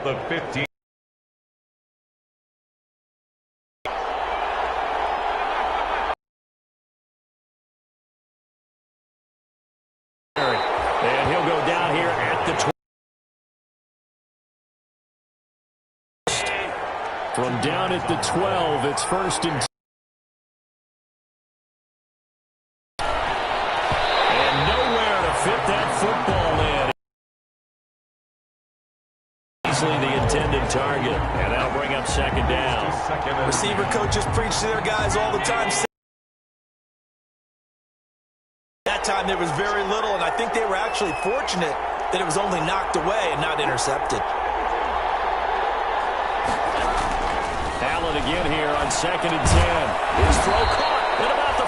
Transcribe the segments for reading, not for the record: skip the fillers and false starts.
at the 15. And he'll go down here at the 12. From down at the 12, it's 1st and 10. And nowhere to fit that football in. Easily the intended target. And that'll bring up 2nd down. Receiver coaches preach to their guys all the time. That time there was very little, and I think they were actually fortunate that it was only knocked away and not intercepted. Allen again here on 2nd and 10. His throw caught at about the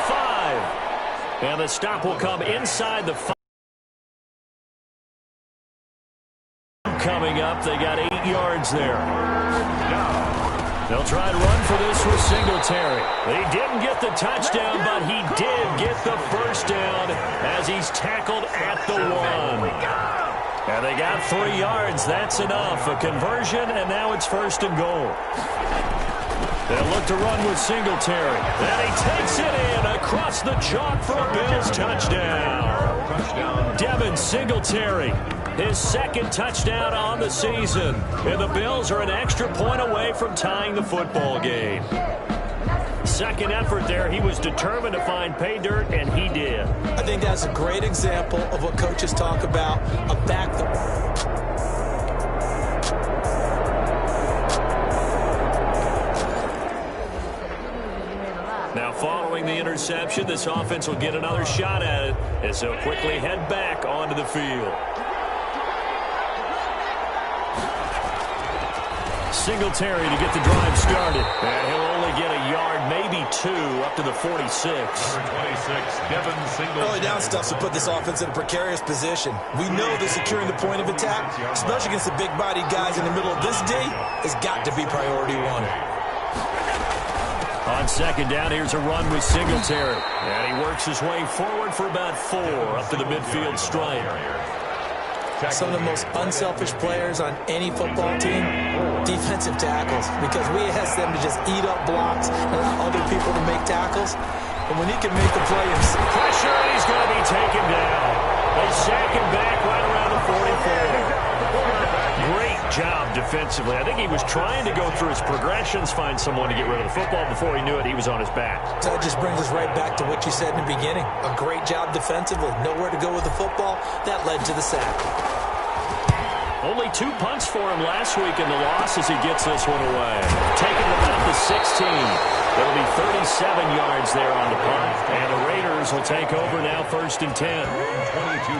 5. And the stop will come inside the 5. Coming up, they got 8 yards there. They'll try and run for this with Singletary. He didn't get the touchdown, but he did get the 1st down as he's tackled at the 1. And they got 3 yards. That's enough. A conversion, and now it's 1st and goal. They'll look to run with Singletary. And he takes it in across the chalk for a Bills touchdown. Devin Singletary. His 2nd touchdown on the season. And the Bills are an extra point away from tying the football game. 2nd effort there. He was determined to find pay dirt, and he did. I think that's a great example of what coaches talk about, a back Now, following the interception, this offense will get another shot at it as they'll quickly head back onto the field. Singletary to get the drive started. And he'll only get a yard, maybe 2, up to the 46. Number 26, Devin Singletary. early down stuff to put this offense in a precarious position. We know that securing the point of attack, especially against the big-bodied guys in the middle of this D, has got to be priority 1. On 2nd down, here's a run with Singletary. And he works his way forward for about 4, up to the midfield stripe. Some of the most unselfish players on any football team, defensive tackles, because we ask them to just eat up blocks and allow other people to make tackles. But when he can make the play himself. Pressure, and he's going to be taken down. They sack him back right around the 44. Great job defensively. I think he was trying to go through his progressions, find someone to get rid of the football. Before he knew it, he was on his back. So that just brings us right back to what you said in the beginning. A great job defensively. Nowhere to go with the football. That led to the sack. Only 2 punts for him last week in the loss as he gets this one away. Taking it about the 16. It'll be 37 yards there on the punt. And the Raiders will take over now 1st and 10.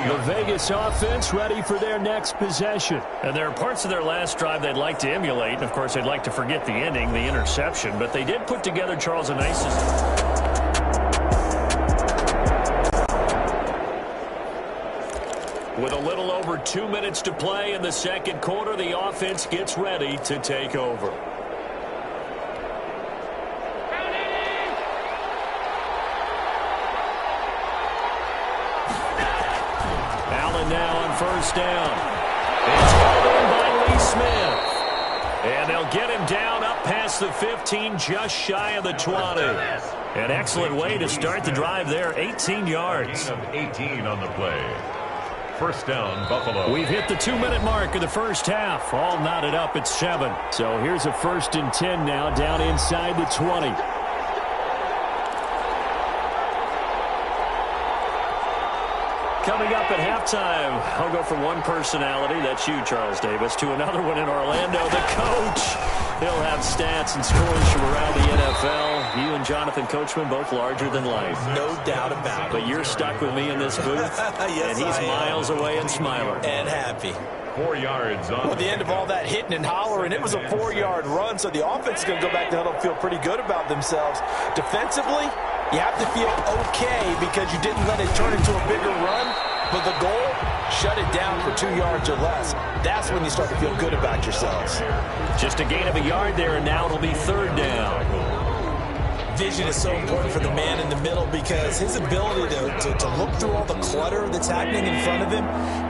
The Vegas offense ready for their next possession. And there are parts of their last drive they'd like to emulate. And, of course, they'd like to forget the ending, the interception. But they did put together, Charles, a nice... With a little over 2 minutes to play in the 2nd quarter, the offense gets ready to take over. Allen now on 1st down. It's called in by Lee Smith. And they'll get him down up past the 15, just shy of the 20. An excellent way to start the drive there, 18 yards. 18 on the play. 1st down, Buffalo. We've hit the 2-minute mark of the 1st half. All knotted up at 7. So here's a 1st and 10 now down inside the 20. Coming up at halftime, I'll go from one personality, that's you, Charles Davis, to another one in Orlando, the coach. He'll have stats and scores from around the NFL. You and Jonathan Coachman both larger than life. No doubt about it. But you're stuck with me in this booth, yes, and he's miles away and smiling. And happy. 4 yards on At the end of all that hitting and hollering, it was a 4-yard run, so the offense is going to go back to huddle and feel pretty good about themselves. Defensively, you have to feel okay because you didn't let it turn into a bigger run, but the goal, shut it down for 2 yards or less. That's when you start to feel good about yourselves. Just a gain of a yard there, and now it'll be 3rd down. vision is so important for the man in the middle because his ability to look through all the clutter that's happening in front of him,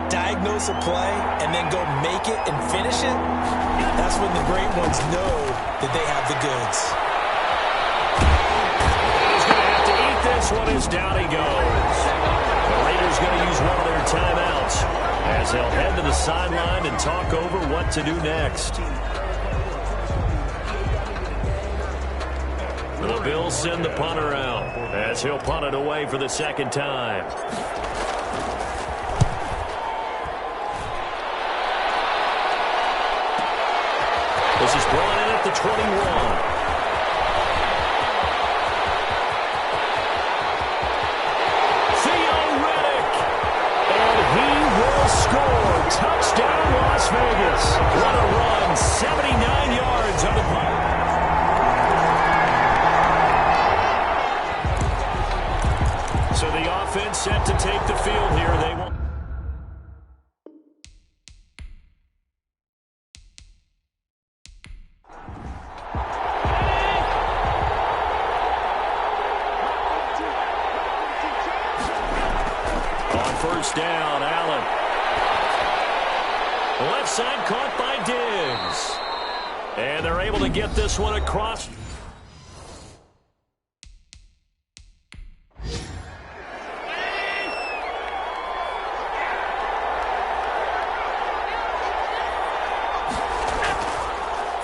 diagnose a play, and then go make it and finish it, that's when the great ones know that they have the goods. He's going to have to eat this one as down he goes. The Raiders going to use one of their timeouts as they'll head to the sideline and talk over what to do next. The Bills send the punter out as he'll punt it away for the second time. This is brought in at the 21. Score. Touchdown, Las Vegas. What a run. 79 yards on the punt. So the offense set to take the field here. They won't. On first down, Allen. Left side caught by Diggs. And they're able to get this one across.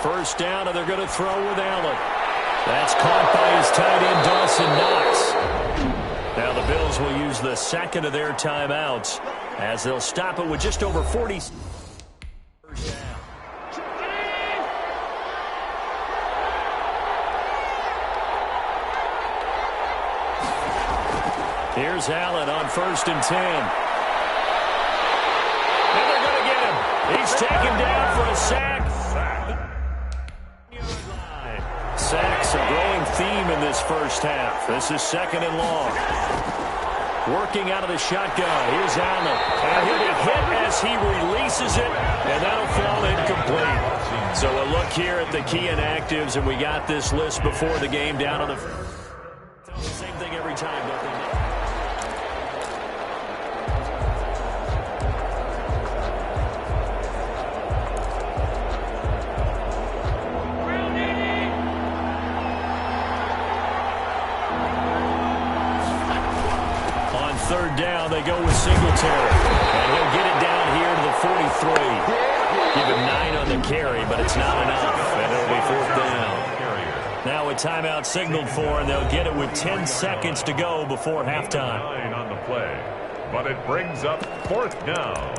First down, and they're going to throw with Allen. That's caught by his tight end, Dawson Knox. Now the Bills will use the second of their timeouts as they'll stop it with just over 40. Here's Allen on 1st and 10. And they're going to get him. He's taken down for a sack. Sacks a growing theme in this first half. This is 2nd and long. Working out of the shotgun. Here's Allen. And he'll be hit as he releases it. And that'll fall incomplete. So a look here at the key inactives. And we got this list before the game down on the... Same thing every time, don't they? Third down, they go with Singletary. And he'll get it down here to the 43. Give him 9 on the carry, but it's not enough. And it'll be 4th down. Now a timeout signaled for, and they'll get it with 10 seconds to go before halftime. 9 on the play, but it brings up 4th down.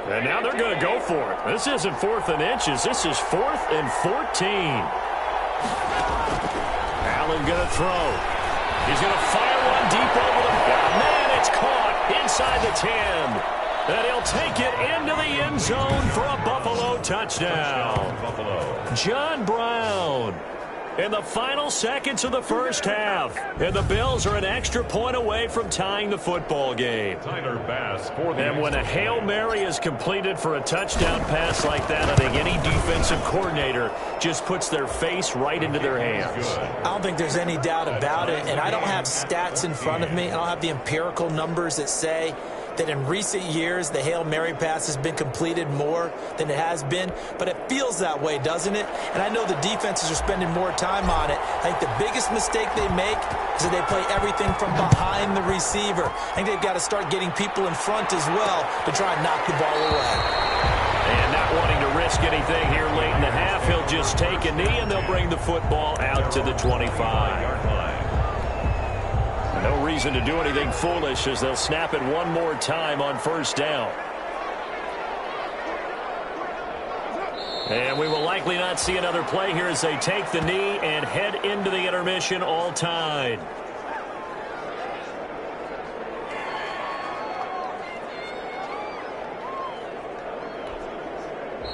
And now they're going to go for it. This isn't 4th and inches. This is 4th and 14. Allen going to throw. He's going to fire one deep over the man. It's caught inside the 10. And he'll take it into the end zone for a Buffalo touchdown. John Brown. In the final seconds of the first half. And the Bills are an extra point away from tying the football game. Tyler Bass for the and when a Hail Mary is completed for a touchdown pass like that, I think any defensive coordinator just puts their face right into their hands. I don't think there's any doubt about it. And I don't have stats in front of me. I don't have the empirical numbers that say that in recent years the Hail Mary pass has been completed more than it has been, but it feels that way, doesn't it? And I know the defenses are spending more time on it. I think the biggest mistake they make is that they play everything from behind the receiver. I think they've got to start getting people in front as well to try and knock the ball away. And not wanting to risk anything here late in the half, he'll just take a knee and they'll bring the football out to the 25. No reason to do anything foolish as they'll snap it one more time on first down. And we will likely not see another play here as they take the knee and head into the intermission all tied.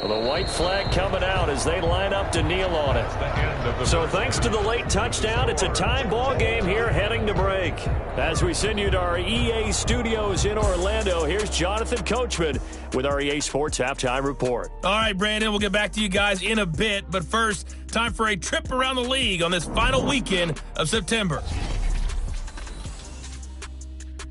Well, the white flag coming out as they line up to kneel on it. So thanks to the late touchdown, it's a tie ball game here heading to break. As we send you to our EA studios in Orlando, here's Jonathan Coachman with our EA Sports Halftime Report. All right, Brandon, we'll get back to you guys in a bit. But first, time for a trip around the league on this final weekend of September.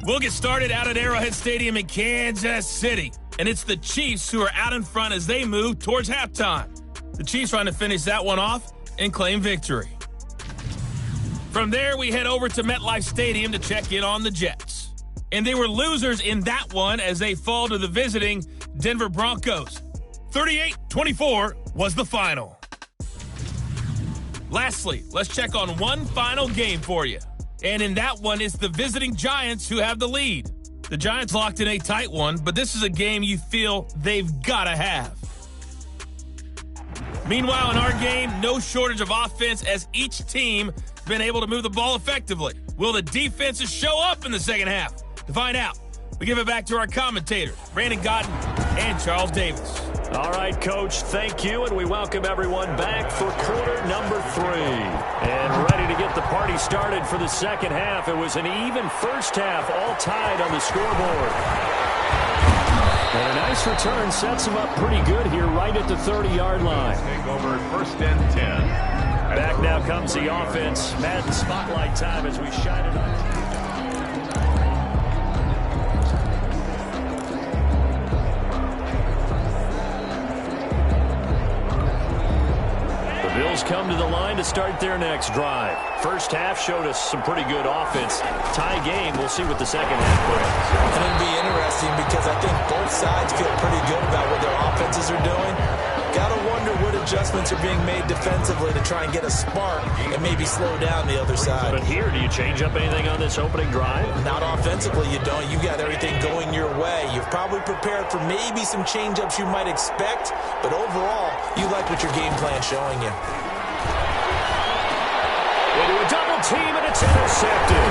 We'll get started out at Arrowhead Stadium in Kansas City. And it's the Chiefs who are out in front as they move towards halftime. The Chiefs trying to finish that one off and claim victory. From there, we head over to MetLife Stadium to check in on the Jets. And they were losers in that one as they fall to the visiting Denver Broncos. 38-24 was the final. Lastly, let's check on one final game for you. And in that one, it's the visiting Giants who have the lead. The Giants locked in a tight one, but this is a game you feel they've got to have. Meanwhile, in our game, no shortage of offense as each team has been able to move the ball effectively. Will the defenses show up in the second half? To find out, we give it back to our commentators, Brandon Gaudin and Charles Davis. All right, Coach, thank you, and we welcome everyone back for quarter number 3. And ready to get the party started for the second half. It was an even first half, all tied on the scoreboard. And a nice return sets them up pretty good here right at the 30-yard line. Take over first and 10. Back now comes the offense. Madden spotlight time as we shine it on. Bills come to the line to start their next drive. First half showed us some pretty good offense. Tie game, we'll see what the second half brings. And it'll be interesting because I think both sides feel pretty good about what their offenses are doing. Gotta wonder what adjustments are being made defensively to try and get a spark and maybe slow down the other side. But here, do you change up anything on this opening drive? Not offensively, you don't. You got everything going your way. You've probably prepared for maybe some change-ups you might expect, but overall, you like what your game plan's showing you. Into a double team, and it's intercepted.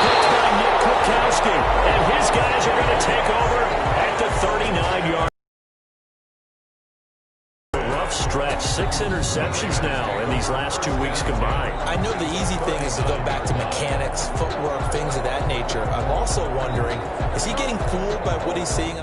Picked by Nick Kwiatkowski, and his guys are going to take over at the 39-yard. Rough stretch, 6 interceptions now in these last 2 weeks combined. I know the easy thing is to go back to mechanics, footwork, things of that nature. I'm also wondering, is he getting fooled by what he's seeing?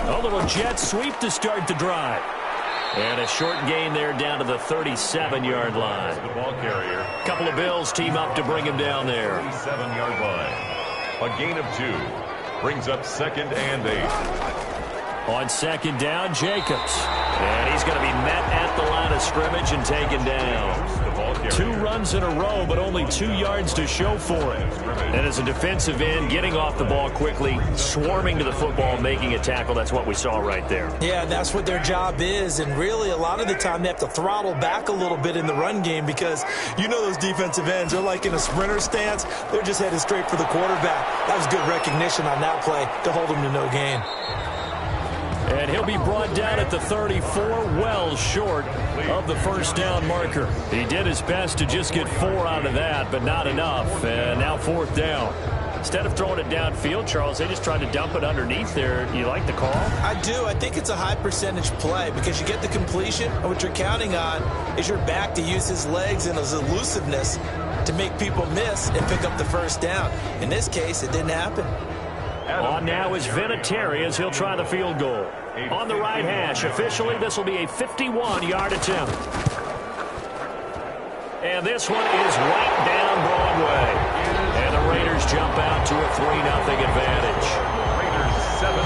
A little jet sweep to start the drive. And a short gain there down to the 37-yard line. The ball carrier. Couple of Bills team up to bring him down there. 37-yard line. A gain of 2. Brings up second and 8. On second down, Jacobs. And he's going to be met at the line of scrimmage and taken down. 2 runs in a row, but only 2 yards to show for it. And as a defensive end, getting off the ball quickly, swarming to the football, making a tackle, that's what we saw right there. Yeah, that's what their job is, and really a lot of the time they have to throttle back a little bit in the run game because you know those defensive ends, they're like in a sprinter stance. They're just headed straight for the quarterback. That was good recognition on that play to hold him to no gain. And he'll be brought down at the 34, well short of the first down marker. He did his best to just get 4 out of that, but not enough. And now 4th down. Instead of throwing it downfield, Charles, they just tried to dump it underneath there. You like the call? I do. I think it's a high percentage play because you get the completion, and what you're counting on is your back to use his legs and his elusiveness to make people miss and pick up the first down. In this case, it didn't happen. On now is Vinatieri as he'll try the field goal. On the right hash, officially, this will be a 51-yard attempt. And this one is right down Broadway. And the Raiders jump out to a 3-0 advantage. Raiders 17.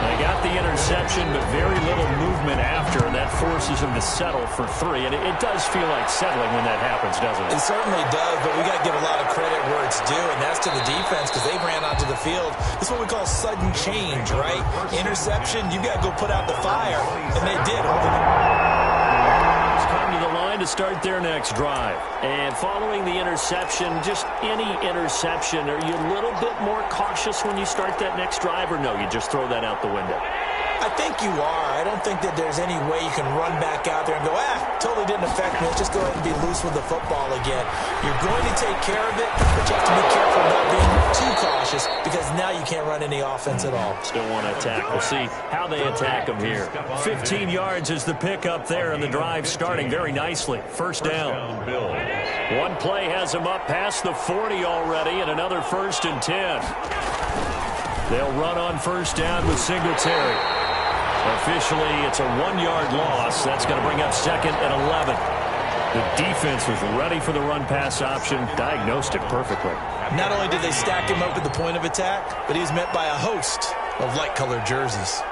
They got the interception, but very little movement after, and that forces them to settle for 3. And it does feel like settling when that happens, doesn't it? It certainly does, but we got to give a lot of credit where it's due, and that's to the defense because they ran onto the field. This is what we call sudden change, right? Interception, you got to go put out the fire, and they did. Come to the line to start their next drive. And following the interception, just any interception, are you a little bit more cautious when you start that next drive, or no, you just throw that out the window? I think you are. I don't think that there's any way you can run back out there and go, totally didn't affect me. Let's just go ahead and be loose with the football again. You're going to take care of it, but you have to be careful about being too cautious because now you can't run any offense at all. Still want to attack. We'll see how they attack them here. 15 yards is the pickup there, and the drive starting very nicely. First down. One play has them up past the 40 already, and another 1st and 10. They'll run on first down with Singletary. Officially, it's a 1-yard loss. That's going to bring up 2nd and 11. The defense was ready for the run-pass option, diagnosed it perfectly. Not only did they stack him up at the point of attack, but he's met by a host of light-colored jerseys.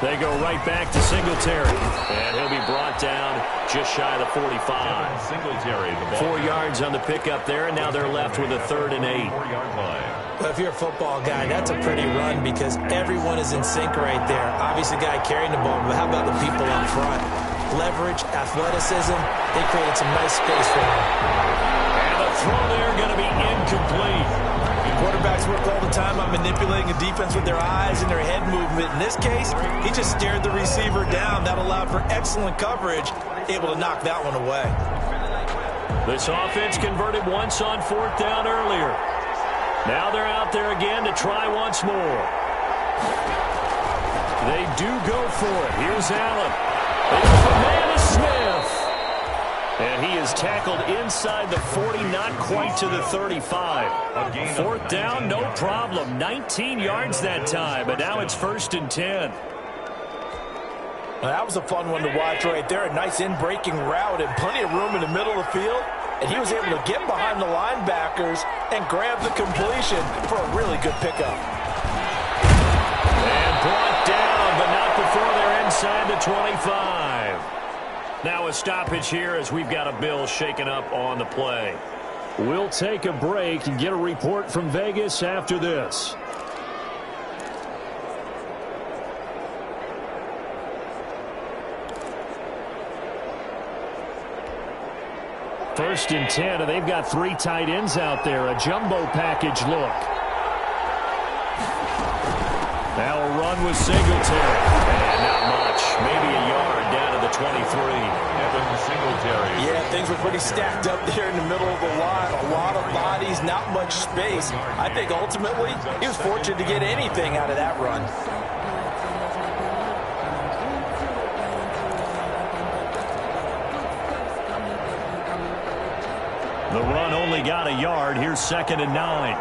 They go right back to Singletary, and he'll be brought down just shy of the 45. Singletary, the ball 4 yards on the pickup there, and now they're left with a 3rd and 8. 4-yard line. Well, if you're a football guy, that's a pretty run because everyone is in sync right there. Obviously, the guy carrying the ball, but how about the people up front? Leverage, athleticism, they created some nice space for him. And the throw there going to be incomplete. Quarterbacks work all the time on manipulating a defense with their eyes and their head movement. In this case, he just stared the receiver down. That allowed for excellent coverage, able to knock that one away. This offense converted once on 4th down earlier. Now they're out there again to try once more. They do go for it. Here's Allen. It's the man to Smith. And he is tackled inside the 40, not quite to the 35. 4th down, no problem. 19 yards that time, but now it's 1st and 10. Well, that was a fun one to watch right there. A nice in-breaking route and plenty of room in the middle of the field. And he was able to get behind the linebackers and grab the completion for a really good pickup. And brought down, but not before they're inside the 25. Now a stoppage here as we've got a Bill shaken up on the play. We'll take a break and get a report from Vegas after this. First and 10, and they've got 3 tight ends out there. A jumbo package look. Now a run with Singletary. And not much. Maybe a yard down to the 23. Devin Singletary. Yeah, things were pretty stacked up there in the middle of the line. A lot of bodies, not much space. I think ultimately he was fortunate to get anything out of that run. The run only got a yard. Here's 2nd and 9.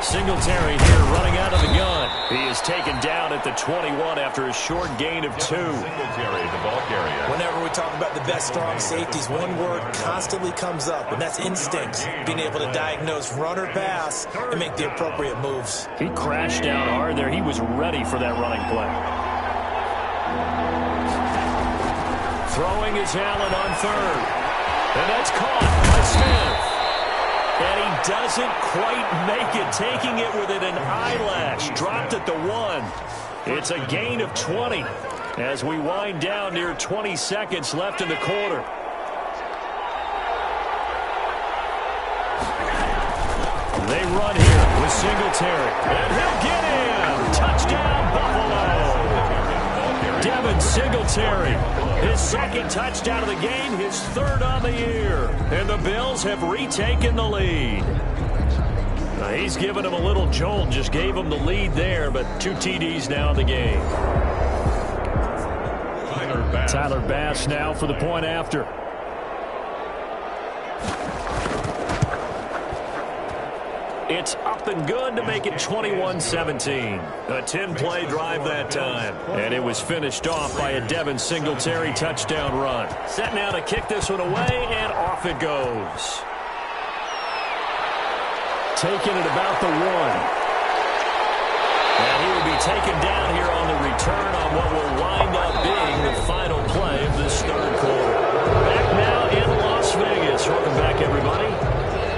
Singletary here running out of the gun. He is taken down at the 21 after a short gain of 2. Singletary, the ball carrier. Whenever we talk about the best strong safeties, one word constantly comes up, and that's instincts. Being able to diagnose run or pass and make the appropriate moves. He crashed down hard there. He was ready for that running play. Throwing is Allen on 3rd. And that's caught by Smith. And he doesn't quite make it, taking it within an eyelash. Dropped at the 1. It's a gain of 20 as we wind down near 20 seconds left in the quarter. They run here with Singletary. And he'll get in. Touchdown, Buffalo. Devin Singletary, his 2nd touchdown of the game, his 3rd on the year. And the Bills have retaken the lead. Now he's given him a little jolt, just gave him the lead there, but 2 TDs now in the game. Tyler Bass now for the point after. It's up and good to make it 21-17. A 10-play drive that time. And it was finished off by a Devin Singletary touchdown run. Set now to kick this one away, and off it goes. Taking it about the 1. And he will be taken down here on the return on what will wind up being the final play of this 3rd quarter. Back now in Las Vegas. Welcome back, everybody.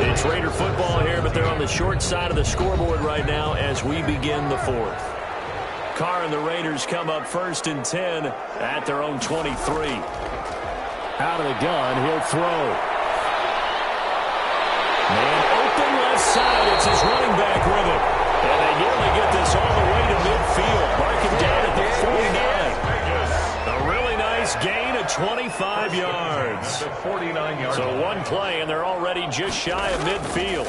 It's Raider football here, but they're on the short side of the scoreboard right now as we begin the 4th. Carr and the Raiders come up 1st and 10 at their own 23. Out of the gun, he'll throw. Man open left side. It's his running back with it. And they nearly get this all the way to midfield. Marking down at the 49. A really nice gain of 25 yards. The 49-yard So one play, and they're already just shy of midfield.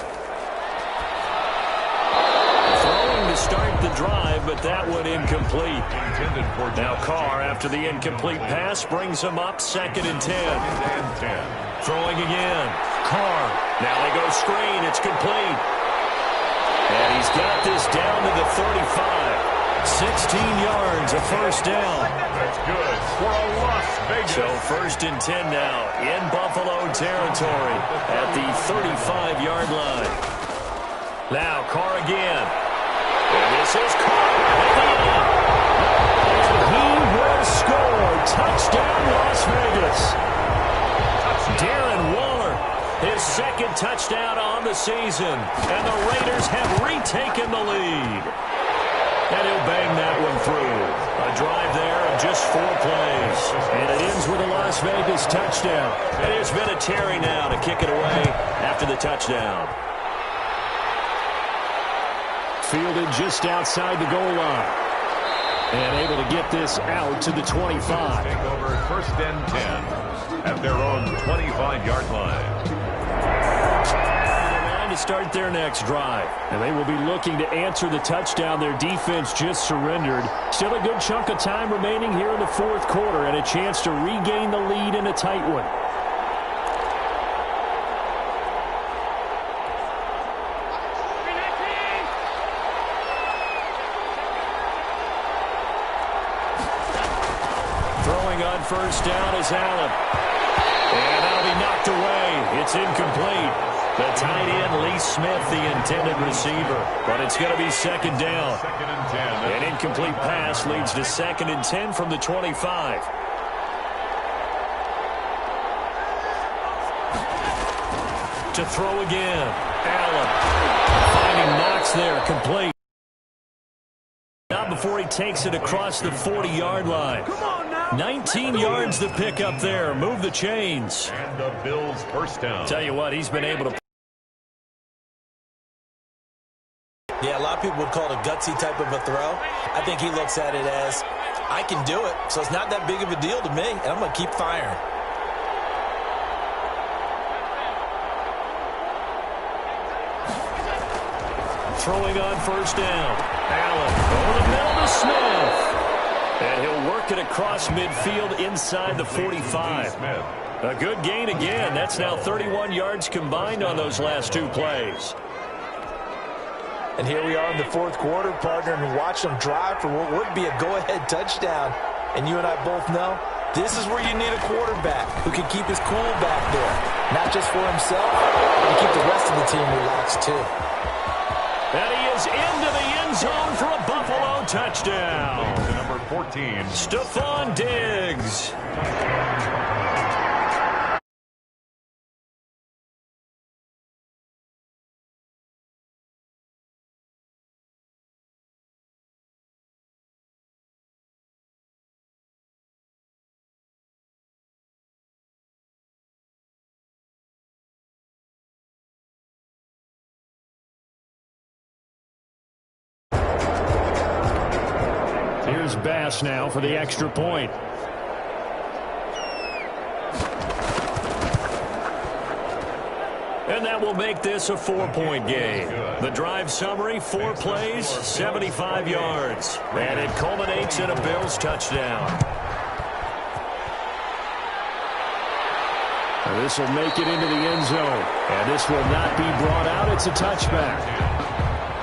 Throwing to start the drive, but that one incomplete. Now Carr, after the incomplete pass, brings him up 2nd and 10. Throwing again. Carr. Now they go screen. It's complete. And he's got this down to the 35. 16 yards, a first down. That's good for a Las Vegas. So 1st and 10 now in Buffalo territory at the 35-yard line. Now Carr again. And this is Carr at the end. And he will score. Touchdown, Las Vegas. Darren Waller, his 2nd touchdown on the season. And the Raiders have retaken the lead. And he'll bang that one through. A drive there of just 4 plays. And it ends with a Las Vegas touchdown. And it's been a Terry now to kick it away after the touchdown. Fielded just outside the goal line. And able to get this out to the 25. Take over 1st and 10 at their own 25-yard line. To start their next drive. And they will be looking to answer the touchdown their defense just surrendered. Still a good chunk of time remaining here in the 4th quarter and a chance to regain the lead in a tight one. Throwing on 1st down is Allen. And that'll be knocked away. It's incomplete. The tight end, Lee Smith, the intended receiver. But it's going to be 2nd down. 2nd and 10. An incomplete pass leads to 2nd and 10 from the 25. To throw again. Allen. Finding Knox there, complete. Not before he takes it across the 40-yard line. 19 yards to pick up there. Move the chains. And the Bills' first down. Tell you what, he's been able to. Yeah, a lot of people would call it a gutsy type of a throw. I think he looks at it as, I can do it, so it's not that big of a deal to me, and I'm going to keep firing. Throwing on 1st down. Allen over the middle to Smith. And he'll work it across midfield inside the 45. A good gain again. That's now 31 yards combined on those last 2 plays. And here we are in the 4th quarter, partner, and watch them drive for what would be a go-ahead touchdown. And you and I both know this is where you need a quarterback who can keep his cool back there. Not just for himself, but to keep the rest of the team relaxed, too. And he is into the end zone for a Buffalo touchdown. Number 14. Stephon Diggs. Here's Bass now for the extra point. And that will make this a 4-point game. The drive summary, 4 plays, 75 yards. And it culminates in a Bills touchdown. And this will make it into the end zone. And this will not be brought out. It's a touchback.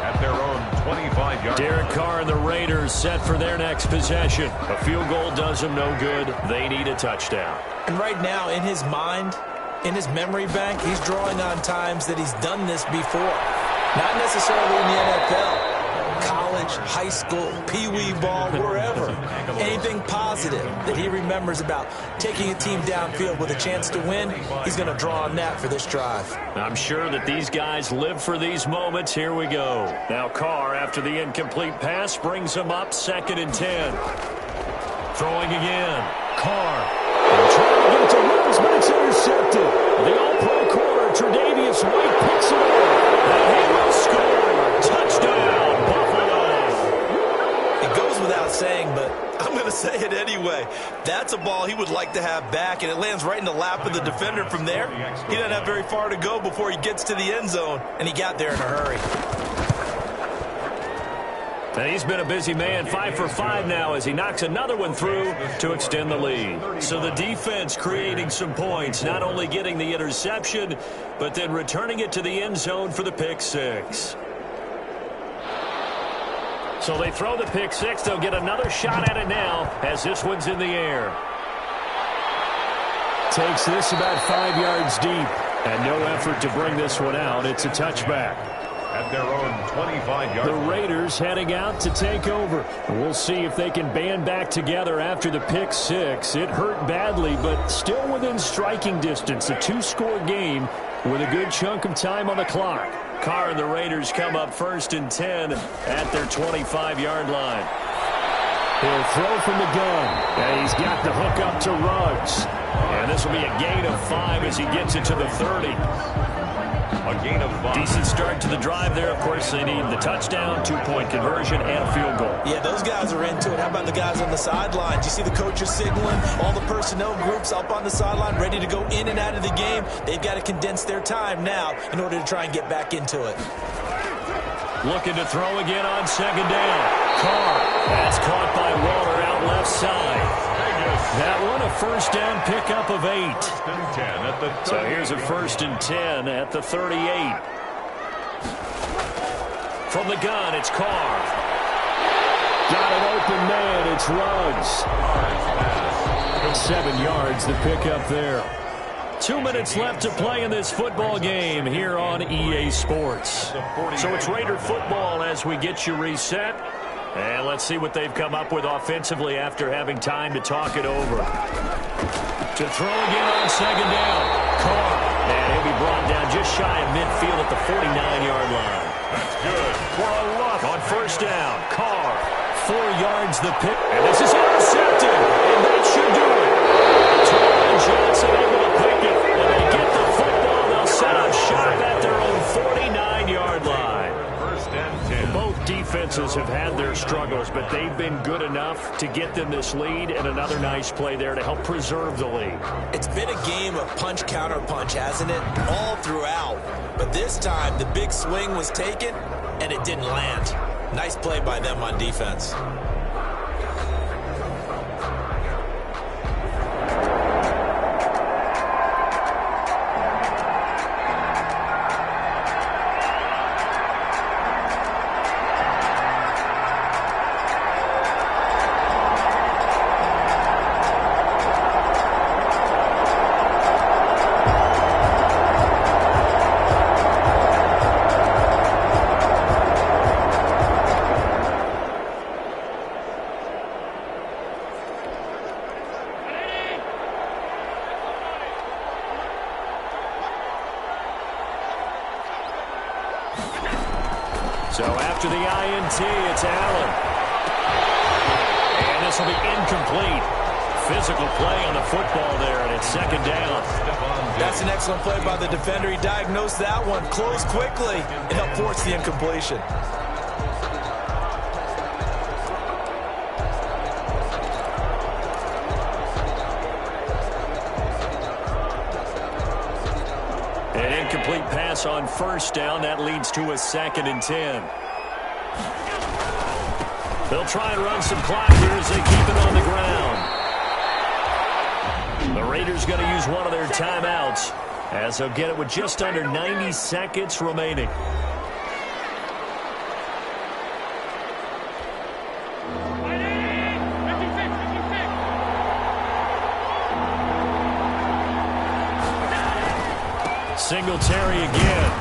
At their own 25-yard. Derek Carr and the Raiders set for their next possession. A field goal does them no good. They need a touchdown. And right now, in his mind, in his memory bank, he's drawing on times that he's done this before. Not necessarily in the NFL. College, high school, pee-wee ball, wherever. Anything positive that he remembers about taking a team downfield with a chance to win, he's going to draw on that for this drive. I'm sure that these guys live for these moments. Here we go. Now Carr, after the incomplete pass, brings him up 2nd and 10. Throwing again. Carr. Trying to get it to Woods, but it's intercepted. The all-pro corner, Tre'Davious White, picks it up. And he will score. Touchdown, Buffalo. It goes without saying, but I'm going to say it anyway. That's a ball he would like to have back, and it lands right in the lap of the defender from there. He doesn't have very far to go before he gets to the end zone, and he got there in a hurry. And he's been a busy man, 5 for 5 now as he knocks another one through to extend the lead. So the defense creating some points, not only getting the interception, but then returning it to the end zone for the pick six. So they throw the pick six. They'll get another shot at it now as this one's in the air. Takes this about 5 yards deep. And no effort to bring this one out. It's a touchback. At their own 25-yard The Raiders heading out to take over. We'll see if they can band back together after the pick six. It hurt badly, but still within striking distance. A 2-score game with a good chunk of time on the clock. Carr and the Raiders come up 1st and 10 at their 25-yard line. He'll throw from the gun, and he's got the hook up to Ruggs. And this will be a gain of 5 as he gets it to the 30. A gain of 5. Decent start to the drive there. Of course, they need the touchdown, 2-point conversion, and a field goal. Yeah, those guys are into it. How about the guys on the sidelines? You see the coaches signaling, all the personnel groups up on the sideline ready to go in and out of the game. They've got to condense their time now in order to try and get back into it. Looking to throw again on 2nd down. Carr. That's caught by Waller out left side. That one a 1st down pickup of 8. So here's a 1st and 10 at the 38. From the gun, it's Carr. Got an open man, it's Ruggs. 7 yards, the pickup there. 2 minutes left to play in this football game here on EA Sports. So it's Raider football as we get you reset. And let's see what they've come up with offensively after having time to talk it over. To throw again on 2nd down. Carr. And he'll be brought down just shy of midfield at the 49-yard line. That's good. For a loss. On 1st down, Carr. 4 yards the pick. And this is intercepted. And that should do it. Taron Johnson able to pick it. And they get the football. They'll set up shop at their own 49-yard line. 1st and 10. Both defenses have had their struggles, but they've been good enough to get them this lead, and another nice play there to help preserve the lead. It's been a game of punch-counter-punch, hasn't it? All throughout. But this time, the big swing was taken, and it didn't land. Nice play by them on defense. So after the INT, it's Allen. And this will be incomplete. Physical play on the football there, and it's 2nd down. That's an excellent play by the defender. He diagnosed that one, closed quickly, and helped force the incompletion. An incomplete pass on 1st down. That leads to a 2nd and 10. They'll try and run some clock here as they keep it on the ground. The Raiders going to use one of their timeouts as they'll get it with just under 90 seconds remaining. Singletary again.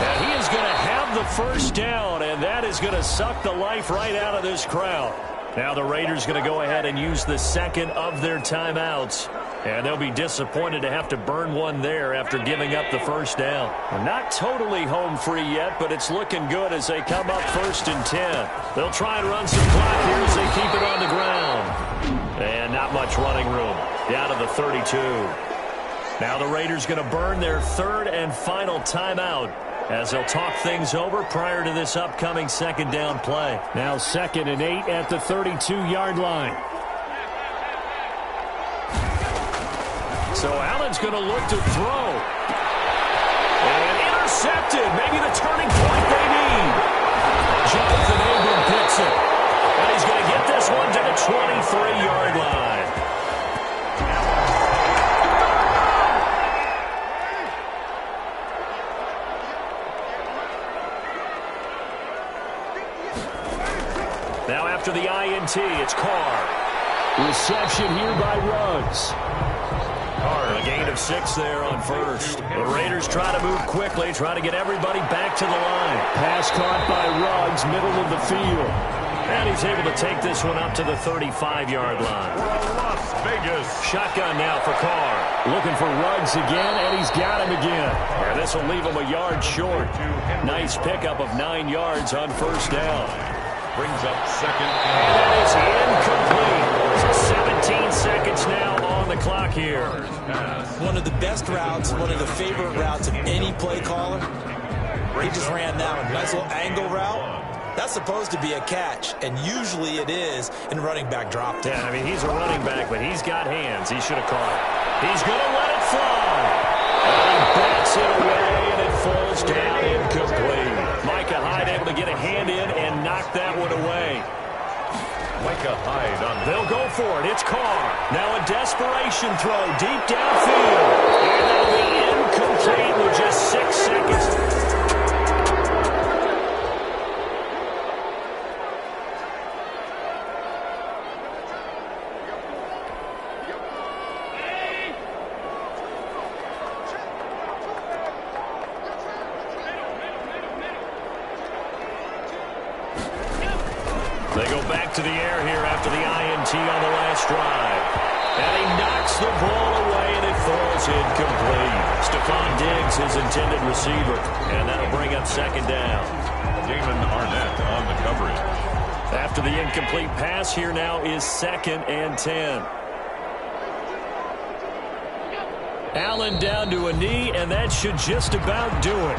And he is going to have the 1st down, and that is going to suck the life right out of this crowd. Now the Raiders going to go ahead and use the 2nd of their timeouts. And they'll be disappointed to have to burn one there after giving up the 1st down. We're not totally home free yet, but it's looking good as they come up 1st and 10. They'll try and run some clock here as they keep it on the ground. And not much running room. Down to the 32. Now the Raiders going to burn their 3rd and final timeout as they'll talk things over prior to this upcoming second down play. Now 2nd and 8 at the 32-yard line. So Allen's going to look to throw. And intercepted. Maybe the turning point they need. Jonathan Abram picks it. And he's going to get this one to the 23-yard line. Now after the INT, it's Carr. Reception here by Ruggs. A gain of 6 there on first. The Raiders try to move quickly, try to get everybody back to the line. Pass caught by Ruggs, middle of the field. And he's able to take this one up to the 35-yard line. Las Vegas. Shotgun now for Carr. Looking for Ruggs again, and he's got him again. And this will leave him a yard short. Nice pickup of 9 yards on first down. Brings up second. And that is incomplete. So 17 seconds now on the clock here. One of the best routes, one of the favorite routes of any play caller. He just ran that one. Nice little angle route. That's supposed to be a catch, and usually it is in running back drop down. Yeah, I mean, he's a running back, but he's got hands. He should have caught it. He's going to let it fly. And he bats it away, and it falls down incomplete. Micah Hyde able to get a hand in and knock that one away. Micah Hyde on. They'll go for it. It's Carr. Now a desperation throw deep downfield. And that'll be incomplete with just 6 seconds. They go back to the air here after the INT on the last drive. And he knocks the ball away, and it falls incomplete. Stephon Diggs, his intended receiver. And that'll bring up second down. Damon Arnett on the coverage. After the incomplete pass, here now is 2nd and 10. Allen down to a knee, and that should just about do it.